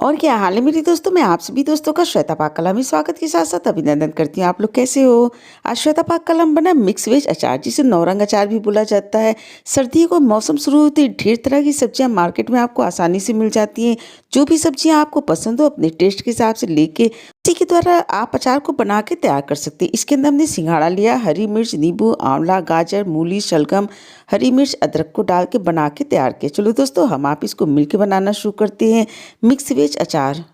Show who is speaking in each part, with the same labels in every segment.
Speaker 1: और क्या हाल है मेरे दोस्तों। मैं आप सभी दोस्तों का श्वेता पाक कलम में स्वागत के साथ साथ अभिनंदन करती हूँ। आप लोग कैसे हो। आज श्वेता पाक कलम बना मिक्स वेज अचार, जिसे नौरंग अचार भी बोला जाता है। सर्दियों को मौसम शुरू होते ही ढेर तरह की सब्जियां मार्केट में आपको आसानी से मिल जाती हैं। जो भी सब्जियां आपको पसंद हो अपने टेस्ट के हिसाब से लेके इसी के द्वारा आप अचार को बना के तैयार कर सकते हैं। इसके अंदर हमने सिंघाड़ा लिया, हरी मिर्च, नींबू, आंवला, गाजर, मूली, शलगम, हरी मिर्च, अदरक को डाल के बना के तैयार किया। चलो दोस्तों, हम आप इसको मिलके बनाना शुरू करते हैं। मिक्स वेज अचार।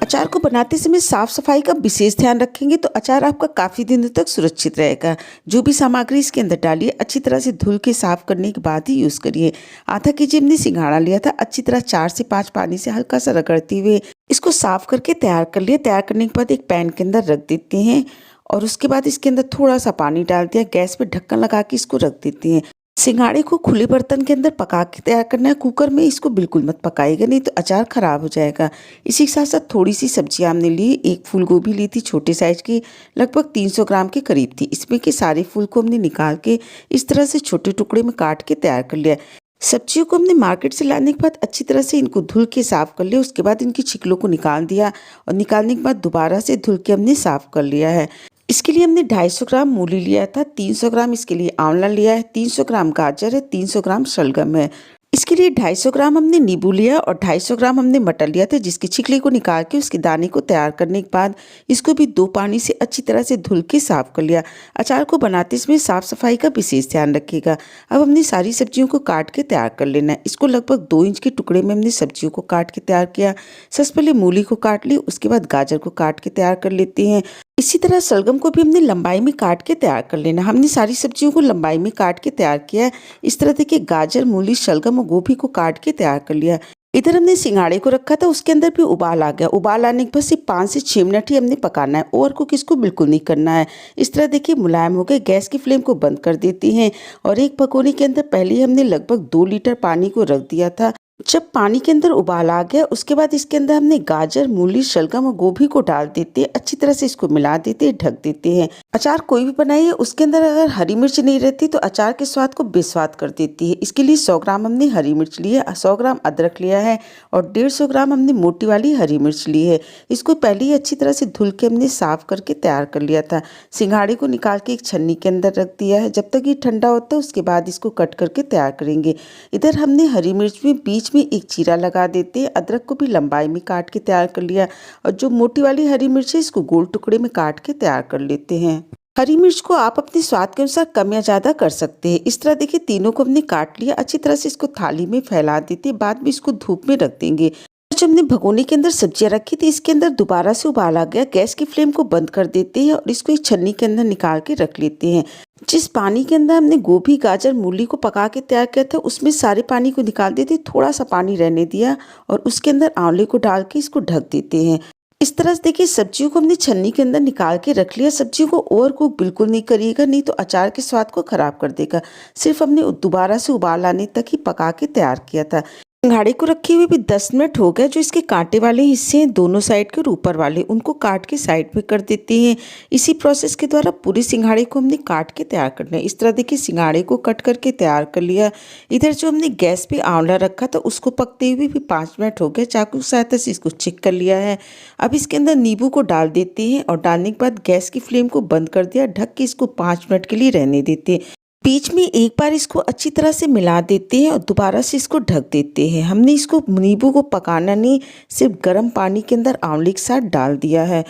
Speaker 1: अचार को बनाते समय साफ सफाई का विशेष ध्यान रखेंगे तो अचार आपका काफ़ी दिनों तक सुरक्षित रहेगा। जो भी सामग्री इसके अंदर डालिए अच्छी तरह से धुल के साफ करने के बाद ही यूज़ करिए। आधा केजी हमने सिंघाड़ा लिया था, अच्छी तरह 4 से 5 पानी से हल्का सा रगड़ते हुए इसको साफ करके तैयार कर लिया। तैयार करने के बाद एक पैन के अंदर रख देते हैं और उसके बाद इसके अंदर थोड़ा सा पानी डाल दिया। गैस पे ढक्कन लगा के इसको रख देते हैं। सिंघाड़े को खुले बर्तन के अंदर पका के तैयार करना है। कुकर में इसको बिल्कुल मत पकाइएगा, नहीं तो अचार खराब हो जाएगा। इसी के साथ साथ थोड़ी सी सब्जियां हमने ली। एक फूल गोभी ली थी छोटे साइज की, लगभग 300 ग्राम के करीब थी। इसमें के सारे फूल को हमने निकाल के इस तरह से छोटे टुकड़े में काट के तैयार कर लिया। सब्जियों को हमने मार्केट से लाने के बाद अच्छी तरह से इनको धुल के साफ कर लिया। उसके बाद इनकी छिकलों को निकाल दिया और निकालने के बाद दोबारा से धुल के हमने साफ कर लिया है। इसके लिए हमने 250 ग्राम मूली लिया था, 300 ग्राम इसके लिए आंवला लिया है, 300 ग्राम गाजर है, 300 ग्राम शलगम है। इसके लिए 250 ग्राम हमने नींबू लिया और 250 ग्राम हमने मटर लिया था, जिसकी छिकली को निकाल के उसके दाने को तैयार करने के बाद इसको भी 2 पानी से अच्छी तरह से धुल के साफ कर लिया। अचार को बनाते समय साफ सफाई का विशेष ध्यान रखिएगा। अब हमने सारी सब्जियों को काट के तैयार कर लेना है। इसको लगभग 2 इंच के टुकड़े में हमने सब्जियों को काट के तैयार किया। सबसे पहले मूली को काट ली, उसके बाद गाजर को काट के तैयार कर लेते हैं। इसी तरह शलगम को भी हमने लंबाई में काट के तैयार कर लेना। हमने सारी सब्जियों को लंबाई में काट के तैयार किया है। इस तरह देखिए गाजर, मूली, शलगम और गोभी को काट के तैयार कर लिया। इधर हमने सिंघाड़े को रखा था, उसके अंदर भी उबाल आ गया। उबाल आने के बाद सिर्फ 5 से 6 मिनट ही हमने पकाना है। ओवर कुक इसको बिल्कुल नहीं करना है। इस तरह देखिए मुलायम हो गए। गैस की फ्लेम को बंद कर देते हैं और एक भगोने के अंदर पहले ही हमने लगभग 2 लीटर पानी को रख दिया था। जब पानी के अंदर उबाल आ गया उसके बाद इसके अंदर हमने गाजर, मूली, शलगम और गोभी को डाल देते हैं। अच्छी तरह से इसको मिला देते हैं, ढक देते हैं। अचार कोई भी बनाइए उसके अंदर अगर हरी मिर्च नहीं रहती तो अचार के स्वाद को बेस्वाद कर देती है। इसके लिए 100 ग्राम हमने हरी मिर्च ली है, 100 ग्राम अदरक लिया है और 150 ग्राम हमने मोटी वाली हरी मिर्च ली है। इसको पहले ही अच्छी तरह से धुल के हमने साफ करके तैयार कर लिया था। सिंघाड़े को निकाल के एक छन्नी के अंदर रख दिया है। जब तक ये ठंडा होता है उसके बाद इसको कट करके तैयार करेंगे। इधर हमने हरी मिर्च में बीच में एक चीरा लगा देते हैं। अदरक को भी लंबाई में काट के तैयार कर लिया और जो मोटी वाली हरी मिर्च है इसको गोल टुकड़े में काट के तैयार कर लेते हैं। हरी मिर्च को आप अपने स्वाद के अनुसार कम या ज़्यादा कर सकते हैं। इस तरह देखिए तीनों को हमने काट लिया। अच्छी तरह से इसको थाली में फैला देते हैं। बाद में इसको धूप में रख देंगे। जब हमने भगोने के अंदर सब्जियां रखी थी इसके अंदर दोबारा से उबाल आ गया। गैस की फ्लेम को बंद कर देते हैं और इसको एक छन्नी के अंदर निकाल के रख लेते हैं। जिस पानी के अंदर हमने गोभी, गाजर, मूली को पका के तैयार किया था उसमें सारे पानी को निकाल देते, थोड़ा सा पानी रहने दिया और उसके अंदर आंवले को डाल के इसको ढक देते हैं। इस तरह से देखिए सब्जियों को हमने छन्नी के अंदर निकाल के रख लिया। सब्जियों को ओवर कुक बिल्कुल नहीं करिएगा, नहीं तो अचार के स्वाद को खराब कर देगा। सिर्फ हमने दोबारा से उबाल आने तक ही पका के तैयार किया था। सिंघाड़े को रखे हुए भी 10 मिनट हो गए। जो इसके कांटे वाले हिस्से हैं दोनों साइड के और ऊपर वाले, उनको काट के साइड में कर देते हैं। इसी प्रोसेस के द्वारा पूरे सिंघाड़े को हमने काट के तैयार करना है। इस तरह देखिए सिंघाड़े को कट करके तैयार कर लिया। इधर जो हमने गैस पे आंवला रखा था उसको पकते हुए भी 5 मिनट हो गए। चाकू की सहायता से इसको चेक कर लिया है। अब इसके अंदर नींबू को डाल देते हैं और डालने के बाद गैस की फ्लेम को बंद कर दिया। ढक के इसको 5 मिनट के लिए रहने देते हैं। बीच में एक बार इसको अच्छी तरह से मिला देते हैं और दोबारा से इसको ढक देते हैं। हमने इसको नींबू को पकाना नहीं, सिर्फ गर्म पानी के अंदर आंवले के साथ डाल दिया है।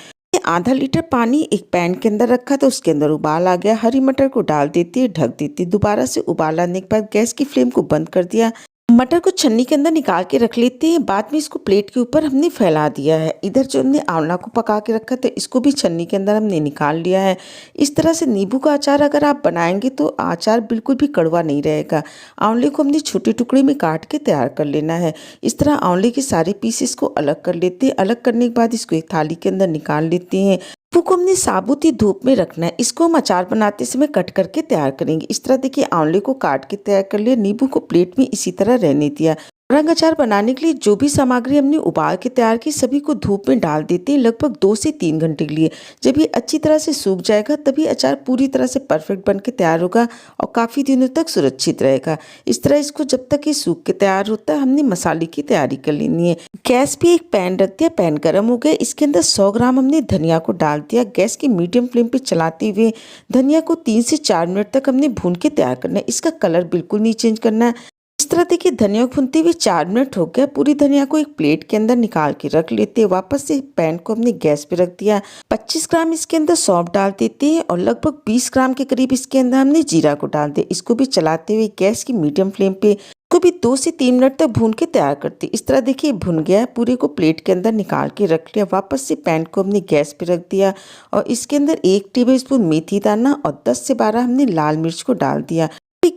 Speaker 1: आधा लीटर पानी एक पैन के अंदर रखा था, उसके अंदर उबाल आ गया। हरी मटर को डाल देती है, ढक देती है। दोबारा से उबाल आने के बाद गैस की फ्लेम को बंद कर दिया। मटर को छन्नी के अंदर निकाल के रख लेते हैं। बाद में इसको प्लेट के ऊपर हमने फैला दिया है। इधर जो हमने आंवला को पका के रखा था इसको भी छन्नी के अंदर हमने निकाल लिया है। इस तरह से नींबू का अचार अगर आप बनाएंगे तो अचार बिल्कुल भी कड़वा नहीं रहेगा। आंवले को हमने छोटे टुकड़े में काट के तैयार कर लेना है। इस तरह आंवले के सारे पीसेस को अलग कर लेते हैं। अलग करने के बाद इसको एक थाली के अंदर निकाल लेते हैं। नींबू को हमने साबुत ही धूप में रखना है। इसको हम अचार बनाते समय कट करके तैयार करेंगे। इस तरह देखिए आंवले को काट के तैयार कर लिया। नींबू को प्लेट में इसी तरह रहने दिया और रंग अचार बनाने के लिए जो भी सामग्री हमने उबाल के तैयार की सभी को धूप में डाल देते हैं लगभग 2 से 3 घंटे के लिए। जब ये अच्छी तरह से सूख जाएगा तभी अचार पूरी तरह से परफेक्ट बन के तैयार होगा और काफ़ी दिनों तक सुरक्षित रहेगा। इस तरह इसको जब तक ये सूख के तैयार होता है हमने मसाले की तैयारी कर लेनी है। गैस पे एक पैन रख दिया, पैन गर्म हो गया, इसके अंदर 100 ग्राम हमने धनिया को डाल दिया। गैस की मीडियम फ्लेम पे चलाते हुए धनिया को 3 से 4 मिनट तक हमने भून के तैयार करना है। इसका कलर बिल्कुल नहीं चेंज करना है। इस तरह देखिए धनिया को भूनते हुए 4 मिनट हो गया। पूरी धनिया को एक प्लेट के अंदर निकाल के रख लेते हैं। वापस से पैन को हमने गैस पे रख दिया। 25 ग्राम इसके अंदर सौंफ डाल देते हैं और लगभग 20 ग्राम के करीब इसके अंदर हमने जीरा को डाल दिया। इसको भी चलाते हुए गैस की मीडियम फ्लेम पे इसको भी 2 से 3 मिनट तक भून के तैयार करते। इस तरह देखिए भुन गया है, पूरे को प्लेट के अंदर निकाल के रख लिया। वापस से पैन को हमने गैस पे रख दिया और इसके अंदर 1 टेबलस्पून मेथी दाना और 10 से 12 हमने लाल मिर्च को डाल दिया।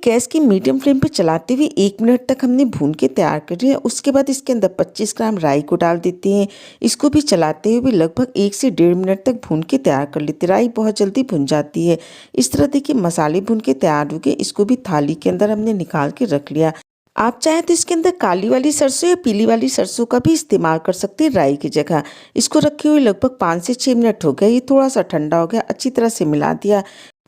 Speaker 1: गैस की मीडियम फ्लेम पे चलाते हुए 1 मिनट तक हमने भून के तैयार कर लिया। उसके बाद इसके अंदर 25 ग्राम राई को डाल देते हैं। इसको भी चलाते हुए लगभग 1 से 1.5 मिनट तक भून के तैयार कर लेते हैं। राई बहुत जल्दी भुन जाती है। इस तरह देखिए मसाले भून के तैयार हो गए। इसको भी थाली के अंदर हमने निकाल के रख लिया। आप चाहें तो इसके अंदर काली वाली सरसों या पीली वाली सरसों का भी इस्तेमाल कर सकते हैं राई की जगह। इसको रखे हुए लगभग 5 से 6 मिनट हो गए। ये थोड़ा सा ठंडा हो गया, अच्छी तरह से मिला दिया।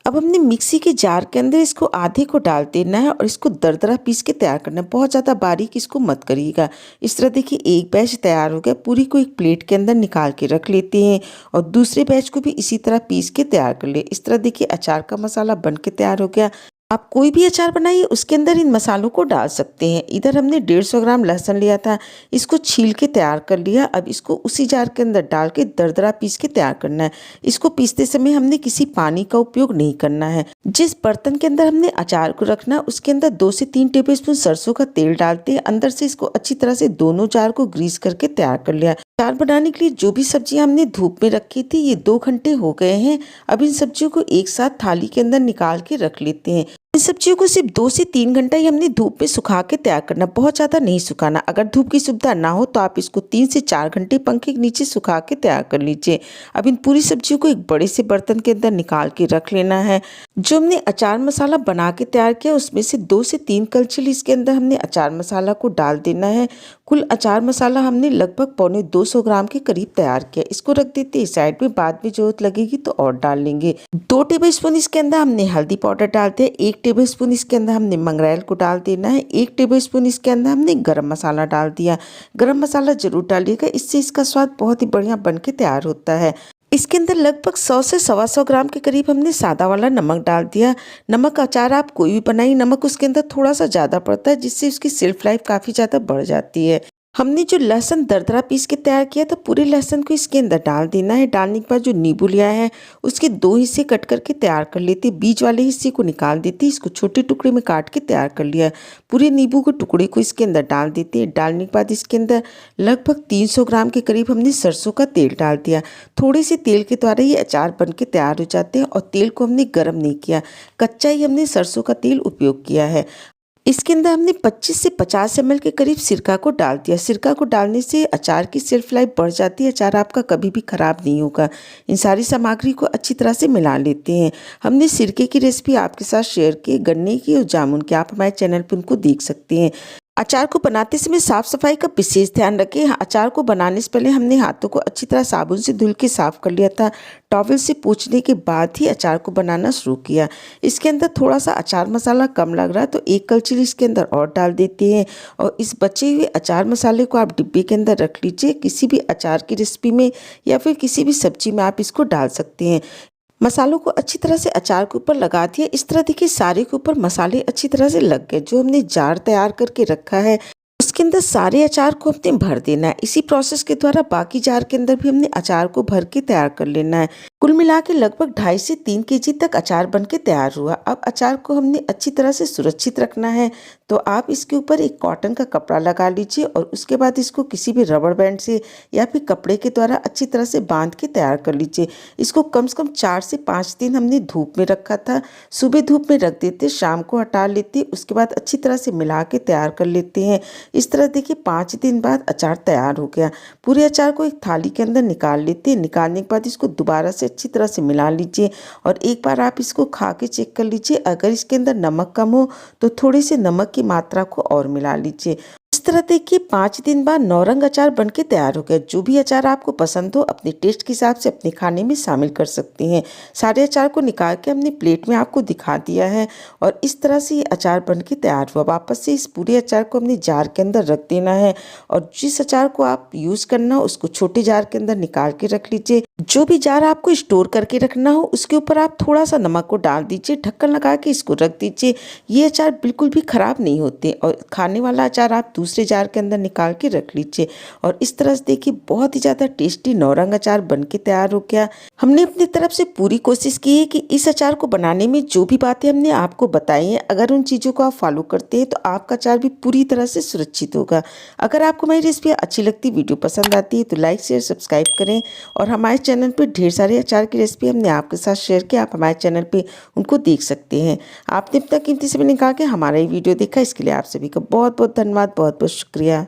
Speaker 1: अब हमने मिक्सी के जार के अंदर इसको आधे को डाल देना है और इसको दरदरा पीस के तैयार करना है। बहुत ज़्यादा बारीक इसको मत करिएगा। इस तरह देखिए एक बैच तैयार हो गया। पूरी को एक प्लेट के अंदर निकाल के रख लेते हैं और दूसरे बैच को भी इसी तरह पीस के तैयार कर ले। इस तरह देखिए अचार का मसाला बन के तैयार हो गया। आप कोई भी अचार बनाइए उसके अंदर इन मसालों को डाल सकते हैं। इधर हमने 150 ग्राम लहसुन लिया था, इसको छील के तैयार कर लिया। अब इसको उसी जार के अंदर डाल के दरदरा पीस के तैयार करना है। इसको पीसते समय हमने किसी पानी का उपयोग नहीं करना है। जिस बर्तन के अंदर हमने अचार को रखना उसके अंदर 2 से 3 टेबलस्पून सरसों का तेल डालते हैं। अंदर से इसको अच्छी तरह से दोनों जार को ग्रीस करके तैयार कर लिया। अचार बनाने के लिए जो भी सब्जियां हमने धूप में रखी थी ये 2 घंटे हो गए हैं। अब इन सब्जियों को एक साथ थाली के अंदर निकाल के रख लेते हैं। इन सब्जियों को सिर्फ 2 से 3 घंटा ही हमने धूप में सुखा के तैयार करना, बहुत ज़्यादा नहीं सुखाना। अगर धूप की सुविधा ना हो तो आप इसको 3 से 4 घंटे पंखे के नीचे सुखा के तैयार कर लीजिए। अब इन पूरी सब्जियों को एक बड़े से बर्तन के अंदर निकाल के रख लेना है। जो हमने अचार मसाला बना के तैयार किया उसमें से 2 से 3 कलछिल इसके अंदर हमने अचार मसाला को डाल देना है। कुल अचार मसाला हमने लगभग 250 ग्राम के करीब तैयार किया। इसको रख देते हैं साइड में, बाद में जरूरत लगेगी तो और डाल लेंगे। 2 टेबलस्पून इसके अंदर हमने हल्दी पाउडर डालते हैं। 1 टेबलस्पून इसके अंदर हमने मंगरेल को डाल देना है। 1 टेबलस्पून इसके अंदर हमने गरम मसाला डाल दिया। गरम मसाला जरूर डालिएगा, इससे इसका स्वाद बहुत ही बढ़िया बन के तैयार होता है। इसके अंदर लगभग 100 से 125 ग्राम के करीब हमने सादा वाला नमक डाल दिया। नमक अचार आप कोई भी बनाइए, नमक उसके अंदर थोड़ा सा ज़्यादा पड़ता है जिससे उसकी शेल्फ लाइफ काफ़ी ज़्यादा बढ़ जाती है। हमने जो लहसुन दरदरा पीस के तैयार किया था पूरे लहसुन को इसके अंदर डाल देना है। डालने के बाद जो नींबू लिया है उसके 2 हिस्से कट करके तैयार कर लेते। बीच वाले हिस्से को निकाल देते, इसको छोटे टुकड़े में काट के तैयार कर लिया। पूरे नींबू के टुकड़े को इसके अंदर डाल देते हैं। डालने के बाद इसके अंदर लगभग 300 ग्राम के करीब हमने सरसों का तेल डाल दिया। थोड़े से तेल के द्वारा ये अचार बन के तैयार हो जाते हैं और तेल को हमने गर्म नहीं किया, कच्चा ही हमने सरसों का तेल उपयोग किया है। इसके अंदर हमने 25 से 50 ml के करीब सिरका को डाल दिया। सिरका को डालने से अचार की शेल्फ लाइफ बढ़ जाती है, अचार आपका कभी भी खराब नहीं होगा। इन सारी सामग्री को अच्छी तरह से मिला लेते हैं। हमने सिरके की रेसिपी आपके साथ शेयर की, गन्ने की और जामुन की, आप हमारे चैनल पर उनको देख सकते हैं। अचार को बनाते समय साफ सफाई का विशेष ध्यान रखें। अचार को बनाने से पहले हमने हाथों को अच्छी तरह साबुन से धुल के साफ कर लिया था। टॉवल से पोंछने के बाद ही अचार को बनाना शुरू किया। इसके अंदर थोड़ा सा अचार मसाला कम लग रहा है तो 1 कलछिल इसके अंदर और डाल देते हैं और इस बचे हुए अचार मसाले को आप डिब्बे के अंदर रख लीजिए। किसी भी अचार की रेसिपी में या फिर किसी भी सब्जी में आप इसको डाल सकते हैं। मसालों को अच्छी तरह से अचार के ऊपर लगा दिया। इस तरह देखिए सारे के ऊपर मसाले अच्छी तरह से लग गए। जो हमने जार तैयार करके रखा है उसके अंदर सारे अचार को हमने भर देना है। इसी प्रोसेस के द्वारा बाकी जार के अंदर भी हमने अचार को भर के तैयार कर लेना है। कुल मिला के लगभग 2.5 से 3 केजी तक अचार बन के तैयार हुआ। अब अचार को हमने अच्छी तरह से सुरक्षित रखना है तो आप इसके ऊपर एक कॉटन का कपड़ा लगा लीजिए और उसके बाद इसको किसी भी रबड़ बैंड से या फिर कपड़े के द्वारा अच्छी तरह से बांध के तैयार कर लीजिए। इसको कम से कम 4 से 5 दिन हमने धूप में रखा था। सुबह धूप में रख देते, शाम को हटा लेते, उसके बाद अच्छी तरह से मिला के तैयार कर लेते हैं। इस तरह देखिए 5 दिन बाद अचार तैयार हो गया। पूरे अचार को एक थाली के अंदर निकाल लेते हैं। निकालने के बाद इसको दोबारा से अच्छी तरह से मिला लीजिए और एक बार आप इसको खा के चेक कर लीजिए। अगर इसके अंदर नमक कम हो तो थोड़े से नमक की मात्रा को और मिला लीजिए। इस इस तरह देखिए 5 दिन बाद नौरंग अचार बनके तैयार हो गया। जो भी अचार आपको पसंद हो अपने टेस्ट के हिसाब से अपने खाने में शामिल कर सकती हैं। सारे अचार को निकाल के हमने प्लेट में आपको दिखा दिया है और इस तरह से ये अचार बनके तैयार हुआ। वापस से इस पूरे अचार को हमने जार के अंदर रख देना है और जिस अचार को आप यूज़ करना हो उसको छोटे जार के अंदर निकाल के रख लीजिए। जो भी जार आपको स्टोर करके रखना हो उसके ऊपर आप थोड़ा सा नमक को डाल दीजिए, ढक्कन लगा के इसको रख दीजिए। ये अचार बिल्कुल भी ख़राब नहीं होते और खाने वाला अचार आप दूसरे जार के अंदर निकाल के रख लीजिए। और इस तरह से देखिए बहुत ही ज़्यादा टेस्टी नौरंग अचार बन के तैयार हो गया। हमने अपनी तरफ से पूरी कोशिश की है कि इस अचार को बनाने में जो भी बातें हमने आपको बताई हैं, अगर उन चीज़ों को आप फॉलो करते हैं तो आपका अचार भी पूरी तरह से सुरक्षित होगा। अगर आपको मेरी रेसिपी अच्छी लगती, वीडियो पसंद आती है तो लाइक शेयर सब्सक्राइब करें और हमारे चैनल पर ढेर सारे अचार की रेसिपी हमने आपके साथ शेयर किया, आप हमारे चैनल पे उनको देख सकते हैं। आपने इतना कीमती समय निकाल के हमारा ये वीडियो देखा, इसके लिए आप सभी का बहुत बहुत धन्यवाद, बहुत बहुत शुक्रिया।